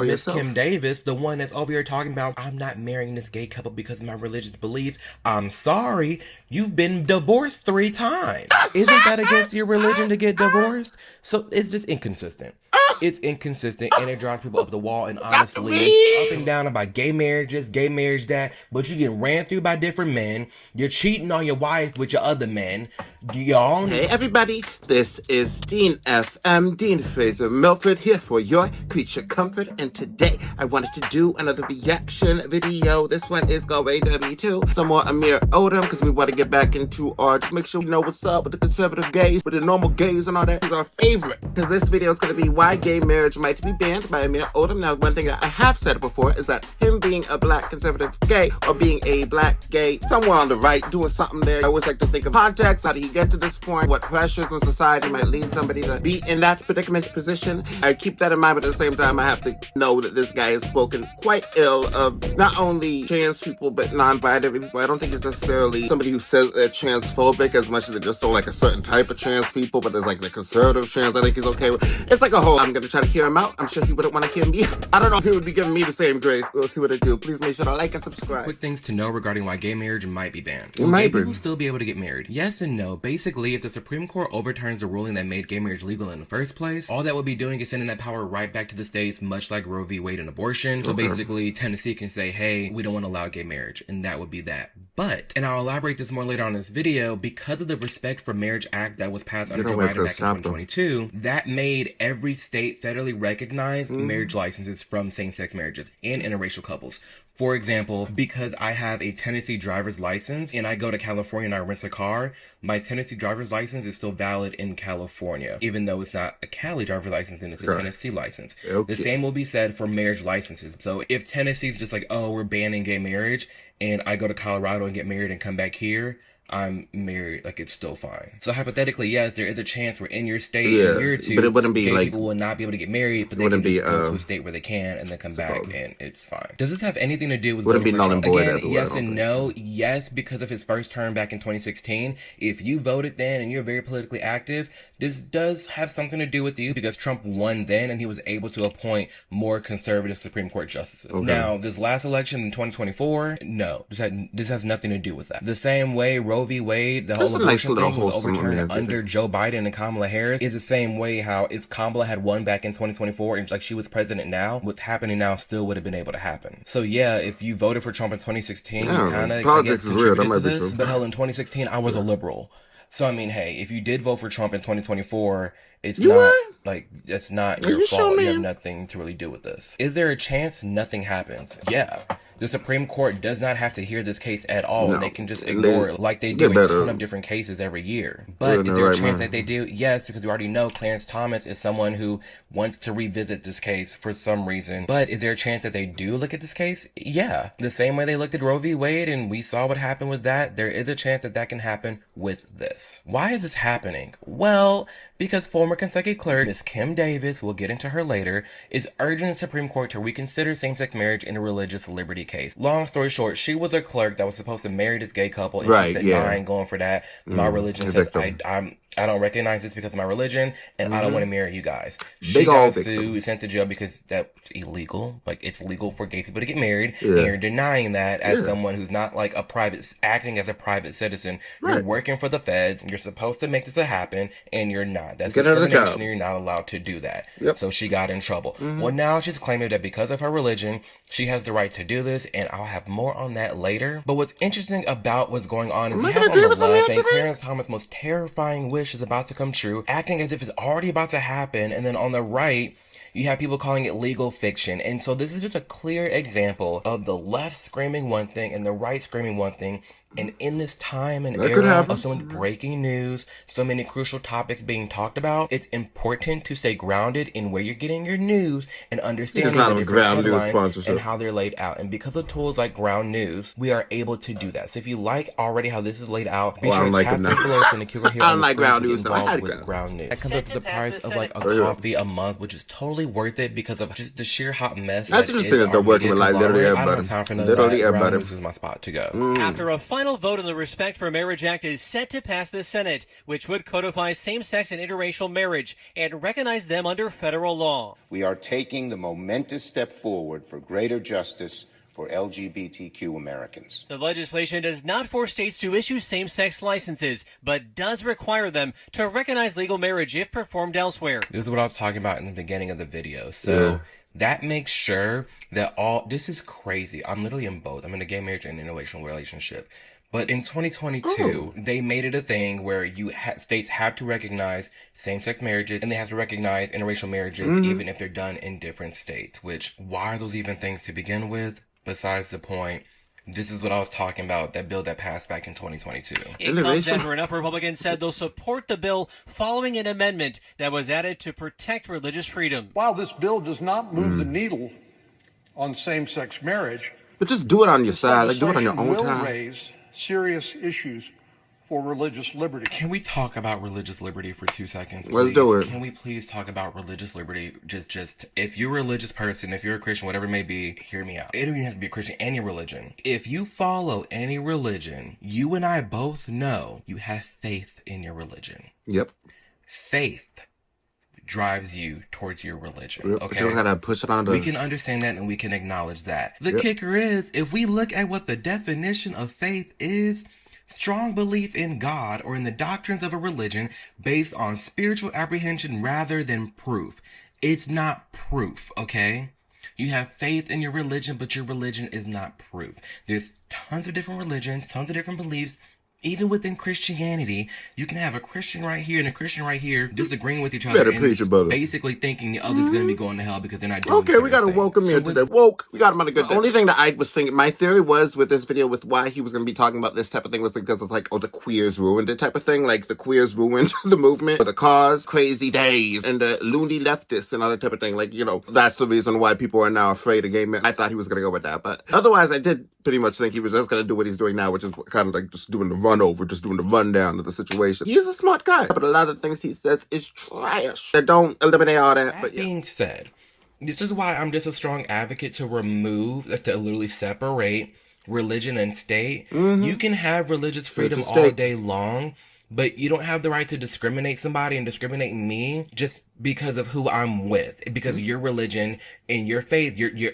Or Miss yourself. Kim Davis, the one that's over here talking about, I'm not marrying this gay couple because of my religious beliefs. I'm sorry, you've been divorced 3 times. Isn't that against your religion to get divorced? So it's just inconsistent. It's inconsistent and it drives people up the wall. And honestly, up and down about gay marriages, gay marriage that, but you get ran through by different men. You're cheating on your wife with your other men. Y'all. Hey everybody, this is Dean FM, Dean Fraser Milford here for your creature comfort, and today I wanted to do another reaction video. This one is going to be to some more Amir Odem, because we want to get back into art to make sure we know what's up with the conservative gays, with the normal gays and all that. Is our favorite, because this video is going to be why gay marriage might be banned by Amir Odem. Now, one thing that I have said before is that him being a black conservative gay, or being a black gay somewhere on the right, doing something there, I always like to think of context. How did he get to this point? What pressures in society might lead somebody to be in that predicament position? I keep that in mind, but at the same time, I have to know that this guy has spoken quite ill of not only trans people, but non-binary people. I don't think he's necessarily somebody who says they're transphobic as much as they just don't like a certain type of trans people, but there's like the conservative trans, I think he's okay with. It's like a whole, I'm gonna try to hear him out. I'm sure he wouldn't want to hear me. I don't know if he would be giving me the same grace. We'll see what I do. Please make sure to like and subscribe. Quick things to know regarding why gay marriage might be banned. It might be. People still be able to get married? Yes and no. Basically, if the Supreme Court overturns the ruling that made gay marriage legal in the first place, all that would be doing is sending that power right back to the states, much like Roe v. Wade and abortion. So basically, Tennessee can say, hey, we don't want to allow gay marriage, and that would be that. But, and I'll elaborate this more later on in this video, because of the Respect for Marriage Act that was passed under Joe Biden back in 2022, that made every state federally recognize marriage licenses from same-sex marriages and interracial couples. For example, because I have a Tennessee driver's license and I go to California and I rent a car, my Tennessee driver's license is still valid in California, even though it's not a Cali driver's license and it's a Tennessee license. The same will be said for marriage licenses. So if Tennessee's just like, oh, we're banning gay marriage, and I go to Colorado and get married and come back here, I'm married, like it's still fine. So hypothetically, yes, there is a chance we're in your state in a year or two, but it wouldn't be gay like, people will not be able to get married, but they can just go to a state where they can and then come back and it's fine. Does this have anything to do with wouldn't be null and void again? everywhere, Yes and no. Yes, because of his first term back in 2016. If you voted then and you're very politically active, this does have something to do with you, because Trump won then and he was able to appoint more conservative Supreme Court justices. Now, this last election in 2024, no, this has nothing to do with that. The same way Roe v. Wade, the whole abortion thing was overturned under Joe Biden and Kamala Harris, is the same way how if Kamala had won back in 2024 and like she was president now, what's happening now still would have been able to happen. So yeah, if you voted for Trump in 2016, you kind of, I guess, contributed to this. But hell, in 2016, I was a liberal. So, I mean, hey, if you did vote for Trump in 2024, it's not, like, it's not your fault. You have nothing to really do with this. Is there a chance nothing happens? Yeah. The Supreme Court does not have to hear this case at all. No, they can just ignore it like they do a ton of different cases every year. But is there a chance that they do? Yes, because we already know Clarence Thomas is someone who wants to revisit this case for some reason. But is there a chance that they do look at this case? Yeah. The same way they looked at Roe v. Wade and we saw what happened with that, there is a chance that that can happen with this. Why is this happening? Well, because former Kentucky clerk Miss Kim Davis, we'll get into her later, is urging the Supreme Court to reconsider same-sex marriage in a religious liberty case. Long story short, she was a clerk that was supposed to marry this gay couple, and she said, I ain't going for that. My religion says I don't recognize this because of my religion, and I don't want to marry you guys. She got sued, sent to jail because that's illegal. Like, it's legal for gay people to get married, and you're denying that as someone who's not like a private, acting as a private citizen. You're working for the feds, and you're supposed to make this happen, and you're not. That's discrimination, and you're not allowed to do that. So she got in trouble. Well, now she's claiming that because of her religion, she has the right to do this, and I'll have more on that later. But what's interesting about what's going on is you have on the left, and Clarence Thomas' most terrifying wish is about to come true, acting as if it's already about to happen, and then on the right, you have people calling it legal fiction. And so this is just a clear example of the left screaming one thing and the right screaming one thing. And in this time and era of so much breaking news, so many crucial topics being talked about, it's important to stay grounded in where you're getting your news and understanding the different headlines and how they're laid out. And because of tools like Ground News, we are able to do that. So if you like already how this is laid out, be sure to tap the below and click here on the Ground News. Involved with Ground News. That comes up to the price of like a coffee a month, which is totally worth it because of just the sheer hot mess. That's interesting that they're working with like literally everybody. Literally everybody. This is my spot to go. After a final vote on the Respect for Marriage Act is set to pass the Senate, which would codify same-sex and interracial marriage and recognize them under federal law. We are taking the momentous step forward for greater justice for LGBTQ Americans. The legislation does not force states to issue same-sex licenses, but does require them to recognize legal marriage if performed elsewhere. This is what I was talking about in the beginning of the video. So that makes sure that this is crazy. I'm literally in both. I'm in a gay marriage and interracial relationship. But in 2022, they made it a thing where states have to recognize same-sex marriages and they have to recognize interracial marriages even if they're done in different states, which, why are those even things to begin with? Besides the point, this is what I was talking about, that bill that passed back in 2022. It comes after enough Republicans said they'll support the bill following an amendment that was added to protect religious freedom. While this bill does not move the needle on same-sex marriage, but just do it on your side, like do it on your own time. Will raise serious issues for religious liberty. Can we talk about religious liberty for 2 seconds, please? Let's do it. Can we please talk about religious liberty? Just if you're a religious person, if you're a Christian, whatever it may be, hear me out. It don't even have to be a Christian, any religion. If you follow any religion, you and I both know you have faith in your religion. Yep. Faith drives you towards your religion. Yep. Okay, You gotta push it on us. we can understand that and we can acknowledge that. The kicker is, if we look at what the definition of faith is, strong belief in God or in the doctrines of a religion based on spiritual apprehension rather than proof. It's not proof, okay? You have faith in your religion, but your religion is not proof. There's tons of different religions, tons of different beliefs. Even within Christianity, you can have a Christian right here and a Christian right here disagreeing with each other Better and preach it, brother. basically thinking the other's going to be going to hell because they're not doing Okay, we got to certain woke him things. in today. Woke. We got him on a good day. The only thing that I was thinking, my theory was with this video, with why he was going to be talking about this type of thing was because it's like, oh, the queers ruined it type of thing. Like the queers ruined the movement, or the cause, crazy days, and the loony leftists and all that type of thing. Like, you know, that's the reason why people are now afraid of gay men. I thought he was going to go with that. But otherwise, I did pretty much think he was just going to do what he's doing now, which is kind of like just doing the run over, just doing the rundown of the situation. He's a smart guy, but a lot of the things he says is trash. And don't eliminate all that. That But yeah. being said, this is why I'm just a strong advocate to literally separate religion and state. You can have religious freedom all day long, but you don't have the right to discriminate somebody and discriminate me just because of who I'm with, because of your religion and your faith. You're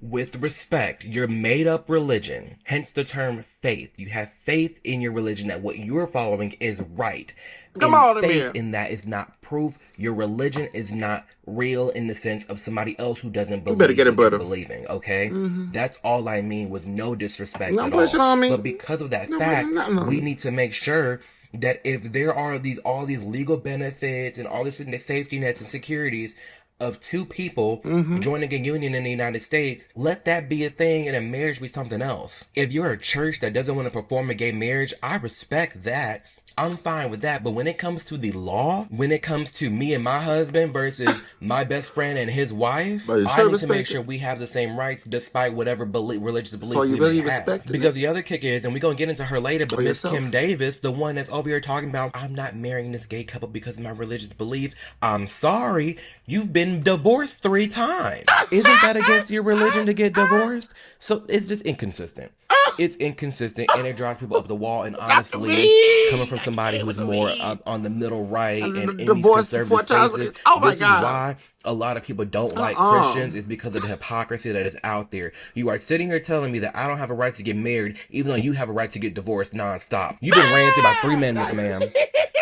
with respect, your made-up religion, hence the term faith. You have faith in your religion that what you're following is right. Come on, faith Amir. in that is not proof. Your religion is not real in the sense of somebody else who doesn't believe better get it, what you're brother. believing, okay? That's all I mean, with no disrespect Don't at push it all. on me. But because of that No, fact, no. we need to make sure that if there are all these legal benefits and all this safety nets and securities of two people joining a union in the United States, let that be a thing and a marriage be something else. If you're a church that doesn't want to perform a gay marriage, I respect that. I'm fine with that. But when it comes to the law, when it comes to me and my husband versus my best friend and his wife, But you I should need to make respect sure we have the same rights despite whatever religious belief So you we really may have. respect it? Because the other kick is, and we're going to get into her later, but For Miss yourself. Kim Davis, the one that's over here talking about, I'm not marrying this gay couple because of my religious beliefs. I'm sorry, you've been divorced 3 times. Isn't that against your religion to get divorced? So it's just inconsistent. It's inconsistent and it drives people up the wall. And honestly, coming from somebody who's more on the middle right and in these Divorced conservative 4 times. spaces, Oh my this God. is why a lot of people don't like Christians, is because of the hypocrisy that is out there. You are sitting here telling me that I don't have a right to get married, even though you have a right to get divorced nonstop. You've been ran through by 3 men, Miss Ma'am.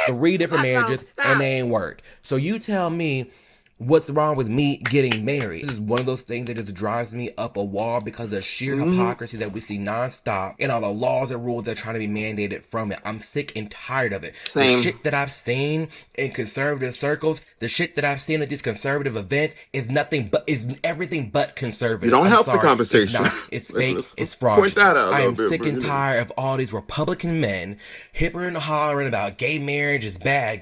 3 different marriages, and they ain't worked. So you tell me, what's wrong with me getting married? This is one of those things that just drives me up a wall because of the sheer hypocrisy that we see nonstop and all the laws and rules that are trying to be mandated from it. I'm sick and tired of it. Same. The shit that I've seen in conservative circles, the shit that I've seen at these conservative events is everything but conservative. You don't I'm help the sorry. conversation. It's not. It's fake. Let's It's fraudulent. point that out a I am little bit, sick and bro. tired of all these Republican men hippering and hollering about gay marriage is bad,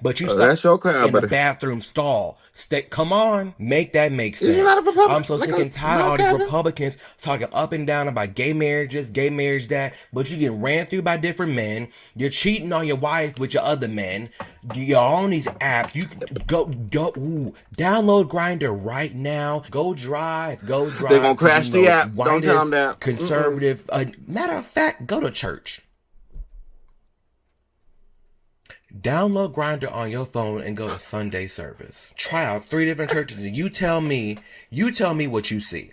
but you that's your stuck crowd, in the buddy. bathroom stall y'all. Come on. Make that make sense. You're not a Republican. I'm so sick and tired of all these Republicans talking up and down about gay marriages, that, but you get ran through by different men. You're cheating on your wife with your other men. You're on these apps. You download Grindr right now. Go drive. They're gonna crash the app. Don't tell them that. Conservative. Matter of fact, go to church. Download Grindr on your phone and go to Sunday service. Try out 3 different churches and you tell me what you see.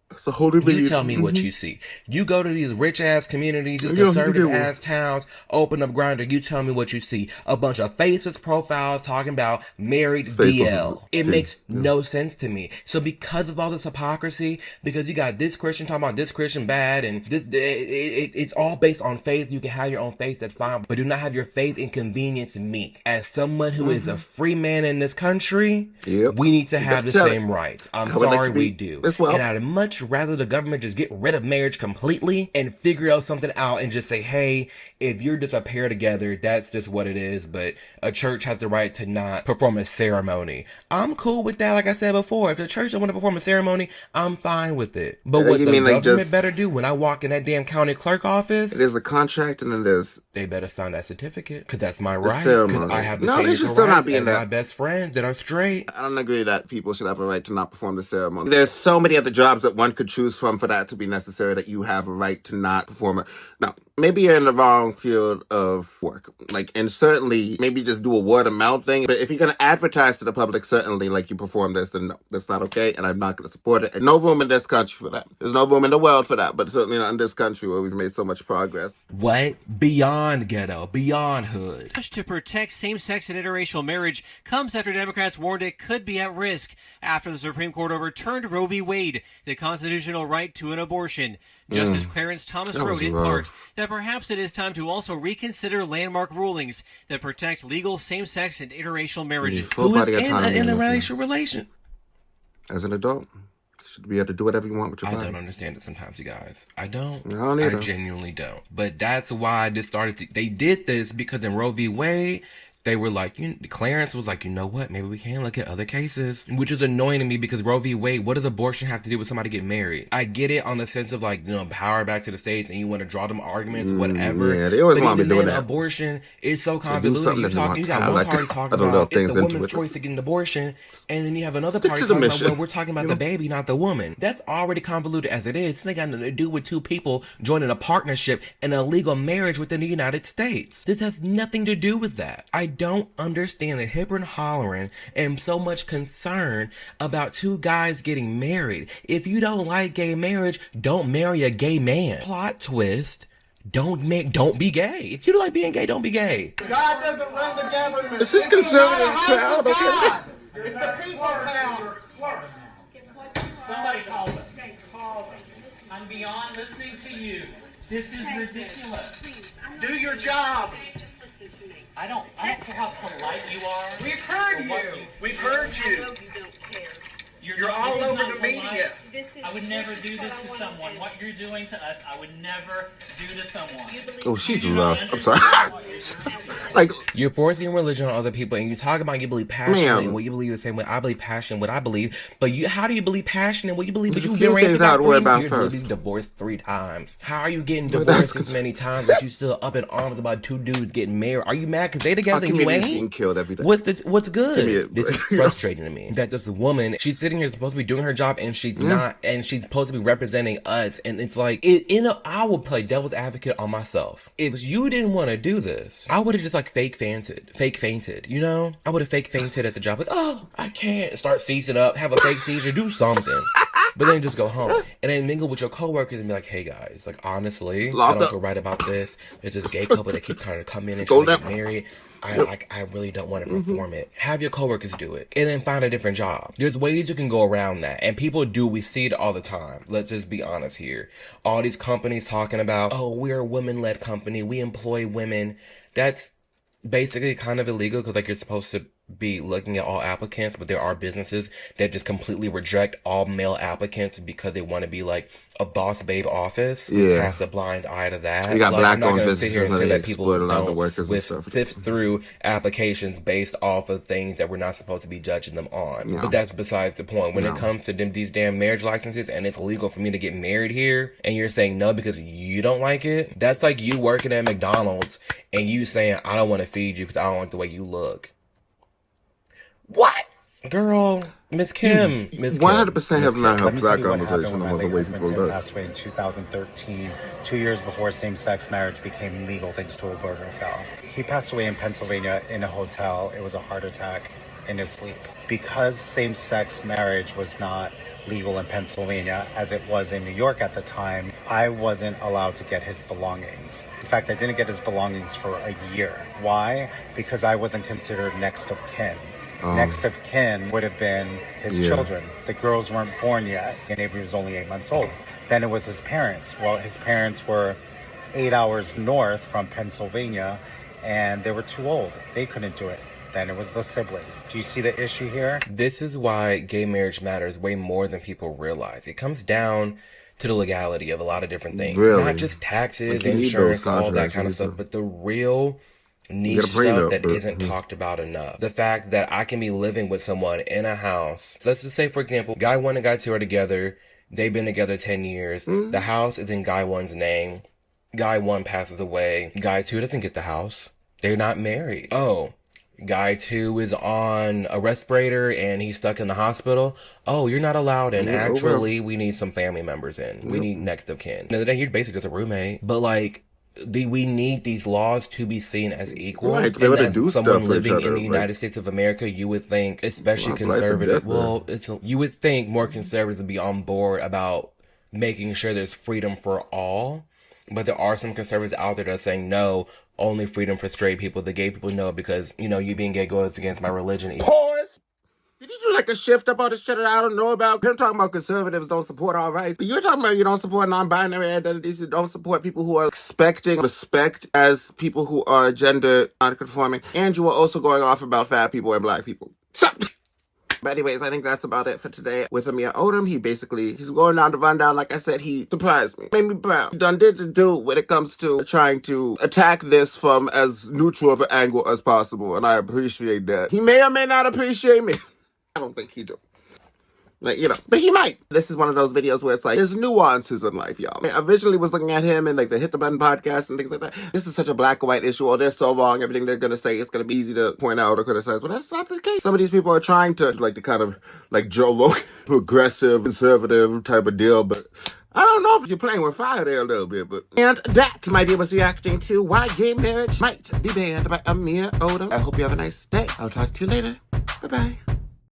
It's a whole different. You tell me what you see. You go to these rich ass communities, these conservative ass towns, open up Grindr. You tell me what you see. A bunch of faceless profiles talking about married DL. It makes no sense to me. So because of all this hypocrisy, because you got this Christian talking about this Christian bad, and this, it's all based on faith. You can have your own faith, that's fine, but do not have your faith inconvenience me. As someone who is a free man in this country, we need to have the same rights. I'm sorry, we do. And I'd much rather the government just get rid of marriage completely and figure out something out and just say, hey, if you're just a pair together, that's just what it is, but a church has the right to not perform a ceremony. I'm cool with that. Like I said before, if the church don't want to perform a ceremony, I'm fine with it. But what the government better do when I walk in that damn county clerk office, there's a contract and then there's, they better sign that certificate, because that's my right. Because I have the same they should still not be in that. My best friends that are straight. I don't agree that people should have a right to not perform the ceremony. There's so many other jobs that one could choose from for that to be necessary that you have a right to not perform it. Now, maybe you're in the wrong field of work. Like, and certainly maybe just do a word of mouth thing. But if you're going to advertise to the public, certainly like you perform this, then no, that's not okay. And I'm not going to support it. And no room in this country for that. There's no room in the world for that. But certainly not in this country where we've made so much progress. What? Beyond ghetto, beyond hood. To protect same-sex and interracial marriage comes after Democrats warned it could be at risk after the Supreme Court overturned Roe v. Wade, the constitutional right to an abortion. Justice Clarence Thomas wrote in part that perhaps it is time to also reconsider landmark rulings that protect legal same-sex and interracial marriages. Who is in an interracial relation? As an adult, you should be able to do whatever you want with your body. I don't understand it sometimes, you guys. I don't. I genuinely don't. But that's why this started. They did this because in Roe v. Wade, they were like, Clarence was like, you know what? Maybe we can look at other cases, which is annoying to me because Roe v. Wade, what does abortion have to do with somebody getting married? I get it on the sense of like, power back to the states and you want to draw them arguments, whatever. Yeah, they always want to be doing that. Abortion is so convoluted. You got one party talking about it's the woman's choice to get an abortion, and then you have another party talking about, well, we're talking about the baby, not the woman. That's already convoluted as it is. They got nothing to do with two people joining a partnership and a legal marriage within the United States. This has nothing to do with that. I don't understand the hip and hollering and so much concern about two guys getting married. If you don't like gay marriage, don't marry a gay man. Plot twist. Don't be gay. If you don't like being gay, don't be gay. God doesn't run the government. This is conservative crowd. It's the people's house. Somebody call it. I'm beyond listening to you. This is ridiculous. Do your job. I don't care how polite you are. We've heard you. We've heard you. I know you don't care. You're all over the media. I would never do this to someone. What you're doing to us, I would never do to someone. Oh, she's rough. I'm sorry. Like, you're forcing religion on other people, and you talk about you believe passion and what you believe the same way I believe passion, what I believe. But how do you believe passion and what you believe? But you've been raped you're divorced 3 times. How are you getting divorced this many times, but you still up in arms about 2 dudes getting married? Are you mad because they together and you ain't? Getting killed every day. What's good? This is frustrating to me. That this woman, she's sitting here supposed to be doing her job, and she's not, and she's supposed to be representing us, and it's like, I would play devil's advocate on myself. If you didn't want to do this, I would have just like fake fainted, I would have fake fainted at the job, like, oh, I can't, start seizing up, have a fake seizure, do something. But then just go home and then mingle with your coworkers and be like, hey guys, like honestly, I don't feel right about this. There's this gay couple that keep trying to come in and try to get married. I really don't want to perform it. Have your coworkers do it and then find a different job. There's ways you can go around that, and people do. We see it all the time. Let's just be honest here. All these companies talking about, oh, we're a women-led company, we employ women. That's basically kind of illegal because like you're supposed to be looking at all applicants, but there are businesses that just completely reject all male applicants because they want to be like a boss babe office. Yeah. Cast a blind eye to that. You got like, I'm not black-owned going to sit here and businesses say where that they people exploit a lot of the don't workers and stuff. sift through applications based off of things that we're not supposed to be judging them on. Yeah. But that's besides the point. When Yeah. it comes to these damn marriage licenses and it's illegal for me to get married here, and you're saying no because you don't like it, that's like you working at McDonald's and you saying, I don't want to feed you because I don't like the way you look. What? Girl, Miss Kim. Miss Kim. 100% have not helped that What conversation about the way happened people when my late husband Tim look. passed away in 2013, 2 years before same-sex marriage became legal thanks to Obergefell. He passed away in Pennsylvania in a hotel. It was a heart attack in his sleep. Because same-sex marriage was not legal in Pennsylvania as it was in New York at the time, I wasn't allowed to get his belongings. In fact, I didn't get his belongings for a year. Why? Because I wasn't considered next of kin. Next of kin would have been his children. The girls weren't born yet, and Avery was only 8 months old. Then it was his parents. Well, his parents were 8 hours north from Pennsylvania, and they were too old. They couldn't do it. Then it was the siblings. Do you see the issue here? This is why gay marriage matters way more than people realize. It comes down to the legality of a lot of different things. Really? Not just taxes, Like, you need insurance, those all that contracts. kind You of need stuff, to- but the real niche get a prenup, stuff that but- isn't talked about enough. The fact that I can be living with someone in a house. So let's just say, for example, guy 1 and guy 2 are together. They've been together 10 years. The house is in guy 1's name. Guy 1 passes away. Guy 2 doesn't get the house. They're not married. Oh, guy 2 is on a respirator and he's stuck in the hospital. Oh, you're not allowed in. Yeah, Actually, we need some family members in. We need next of kin. Now, you're basically just a roommate. But like, we need these laws to be seen as equal. Right, to be able And to as do someone stuff for each living other, in the like- United States of America, you would think, especially Life and death, conservative, man. well, you would think more conservatives would be on board about making sure there's freedom for all. But there are some conservatives out there that are saying, no, only freedom for straight people. The gay people, no, because, you know, you being gay goes against my religion. Pause. Did you do like a shift up all the shit that I don't know about? I'm talking about conservatives don't support all rights. But you're talking about you don't support non-binary identities. You don't support people who are expecting respect as people who are gender non-conforming. And you were also going off about fat people and black people. So, but anyways, I think that's about it for today with Amir Odem. He's going down the rundown. Like I said, he surprised me. Made me proud. He done did the do when it comes to trying to attack this from as neutral of an angle as possible. And I appreciate that. He may or may not appreciate me. I don't think he do. Like, you know, but he might. This is one of those videos where it's like, there's nuances in life, y'all. I originally was looking at him and like the Hit the Button podcast and things like that. This is such a black and white issue. Oh, they're so wrong. Everything they're going to say is going to be easy to point out or criticize. But that's not the case. Some of these people are trying to like the kind of like Joe Rogan, progressive, conservative type of deal. But I don't know if you're playing with fire there a little bit. But and that, my dear, was reacting to why gay marriage might be banned by Amir Odem. I hope you have a nice day. I'll talk to you later. Bye-bye.